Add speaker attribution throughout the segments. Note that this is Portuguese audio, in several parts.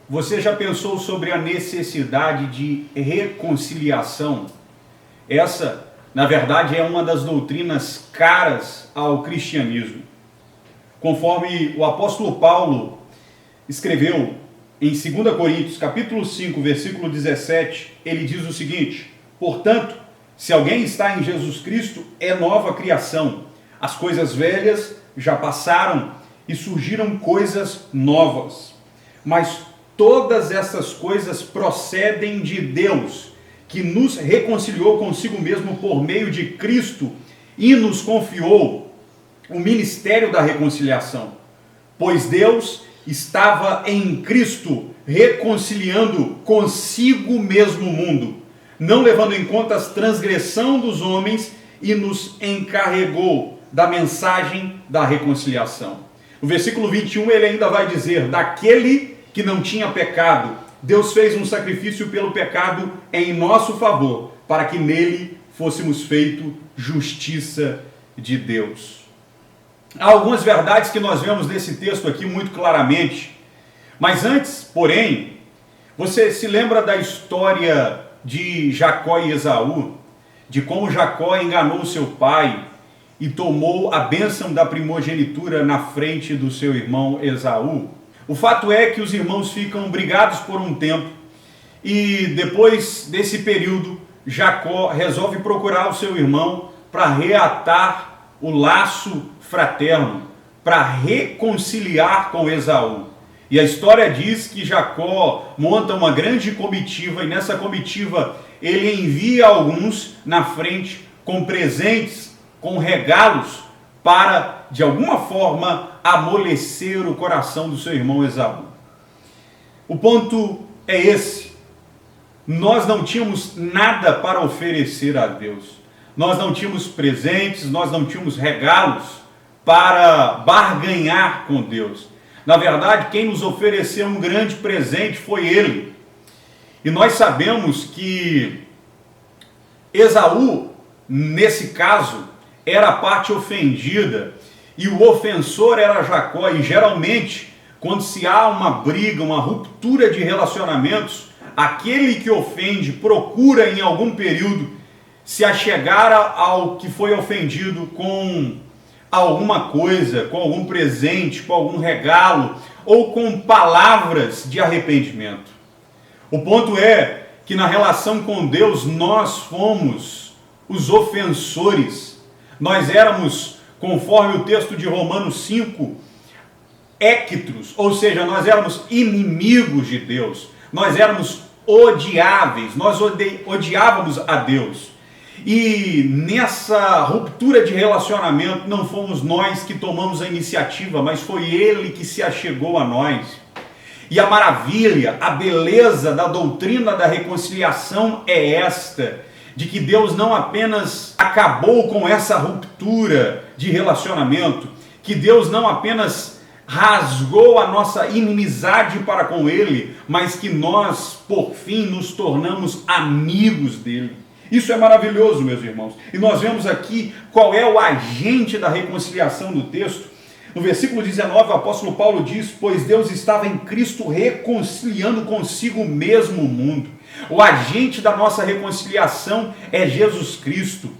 Speaker 1: Você já pensou sobre a necessidade de reconciliação? Essa, na verdade, é uma das doutrinas caras ao cristianismo. Conforme o apóstolo Paulo escreveu em 2 Coríntios, capítulo 5, versículo 17, ele diz o seguinte: portanto, se alguém está em Jesus Cristo, é nova criação. As coisas velhas já passaram e surgiram coisas novas. Mas todas essas coisas procedem de Deus, que nos reconciliou consigo mesmo por meio de Cristo e nos confiou o ministério da reconciliação. Pois Deus estava em Cristo reconciliando consigo mesmo o mundo, não levando em conta as transgressões dos homens, e nos encarregou da mensagem da reconciliação. No versículo 21 ele ainda vai dizer: daquele que não tinha pecado, Deus fez um sacrifício pelo pecado em nosso favor, para que nele fôssemos feito justiça de Deus. Há algumas verdades que nós vemos nesse texto aqui muito claramente, mas antes, porém, você se lembra da história de Jacó e Esaú, de como Jacó enganou seu pai e tomou a bênção da primogenitura na frente do seu irmão Esaú? O fato é que os irmãos ficam brigados por um tempo e depois desse período, Jacó resolve procurar o seu irmão para reatar o laço fraterno, para reconciliar com Esaú. E a história diz que Jacó monta uma grande comitiva e nessa comitiva ele envia alguns na frente com presentes, com regalos, para, de alguma forma, amolecer o coração do seu irmão Esaú. O ponto é esse: nós não tínhamos nada para oferecer a Deus. Nós não tínhamos presentes, nós não tínhamos regalos para barganhar com Deus. Na verdade, quem nos ofereceu um grande presente foi Ele. E nós sabemos que Esaú, nesse caso, era a parte ofendida e o ofensor era Jacó. E geralmente, quando se há uma briga, uma ruptura de relacionamentos, aquele que ofende procura em algum período se achegar ao que foi ofendido com alguma coisa, com algum presente, com algum regalo ou com palavras de arrependimento. O ponto é que na relação com Deus nós fomos os ofensores. Nós éramos, conforme o texto de Romanos 5, équitros, ou seja, nós éramos inimigos de Deus, nós éramos odiáveis, nós odiávamos a Deus. E nessa ruptura de relacionamento não fomos nós que tomamos a iniciativa, mas foi Ele que se achegou a nós. E a maravilha, a beleza da doutrina da reconciliação é esta: de que Deus não apenas acabou com essa ruptura de relacionamento, que Deus não apenas rasgou a nossa inimizade para com Ele, mas que nós, por fim, nos tornamos amigos dEle. Isso é maravilhoso, meus irmãos. E nós vemos aqui qual é o agente da reconciliação do texto. No versículo 19, o apóstolo Paulo diz: pois Deus estava em Cristo reconciliando consigo mesmo o mundo. O agente da nossa reconciliação é Jesus Cristo.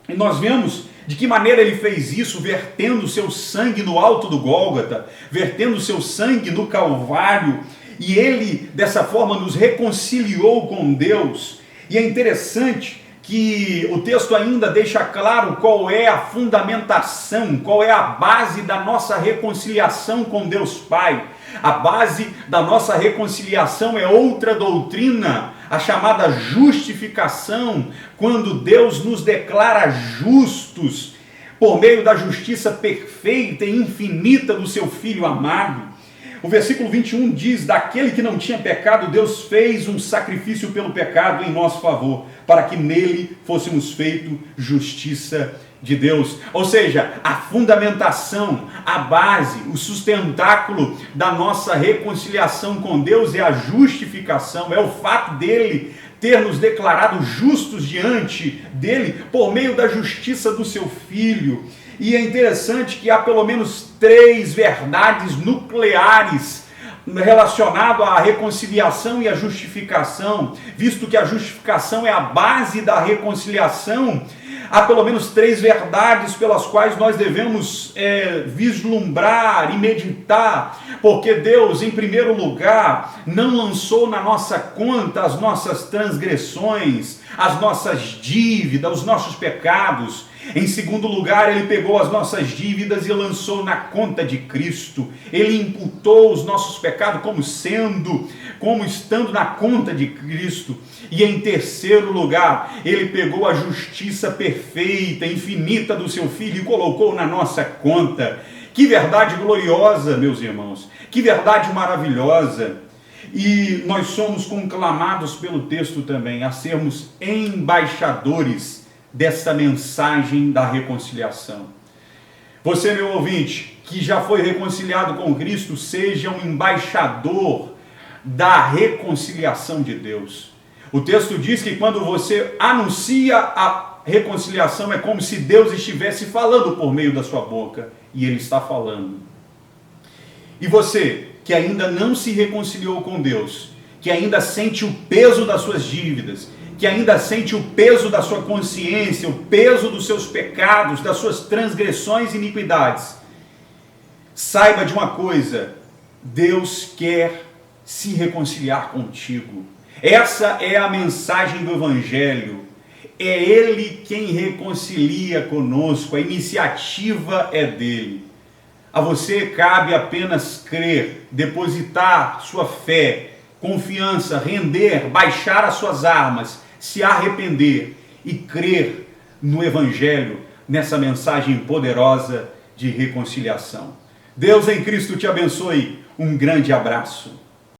Speaker 1: E nós vemos de que maneira ele fez isso, vertendo o seu sangue no alto do Gólgota, vertendo o seu sangue no Calvário. E ele, dessa forma, nos reconciliou com Deus. E é interessante que o texto ainda deixa claro qual é a fundamentação, qual é a base da nossa reconciliação com Deus Pai. A base da nossa reconciliação é outra doutrina, a chamada justificação, quando Deus nos declara justos por meio da justiça perfeita e infinita do seu Filho amado. O versículo 21 diz: daquele que não tinha pecado, Deus fez um sacrifício pelo pecado em nosso favor, para que nele fôssemos feito justiça de Deus. Ou seja, a fundamentação, a base, o sustentáculo da nossa reconciliação com Deus é a justificação, é o fato dele ter nos declarado justos diante dele por meio da justiça do seu Filho. E é interessante que há pelo menos 3 verdades nucleares relacionado à reconciliação e à justificação, visto que a justificação é a base da reconciliação. Há pelo menos 3 verdades pelas quais nós devemos vislumbrar e meditar, porque Deus, em primeiro lugar, não lançou na nossa conta as nossas transgressões, as nossas dívidas, os nossos pecados. Em segundo lugar, Ele pegou as nossas dívidas e lançou na conta de Cristo. Ele imputou os nossos pecados como estando na conta de Cristo. E em terceiro lugar, Ele pegou a justiça perfeita, infinita do seu Filho e colocou na nossa conta. Que verdade gloriosa, meus irmãos! Que verdade maravilhosa! E nós somos conclamados pelo texto também a sermos embaixadores dessa mensagem da reconciliação. Você, meu ouvinte, que já foi reconciliado com Cristo, seja um embaixador da reconciliação de Deus. O texto diz que quando você anuncia a reconciliação, é como se Deus estivesse falando por meio da sua boca, e Ele está falando. E você, que ainda não se reconciliou com Deus, que ainda sente o peso das suas dívidas, que ainda sente o peso da sua consciência, o peso dos seus pecados, das suas transgressões e iniquidades, saiba de uma coisa: Deus quer se reconciliar contigo. Essa é a mensagem do Evangelho. É Ele quem reconcilia conosco, a iniciativa é dele. A você cabe apenas crer, depositar sua fé, confiança, render, baixar as suas armas, se arrepender e crer no Evangelho, nessa mensagem poderosa de reconciliação. Deus em Cristo te abençoe. Um grande abraço.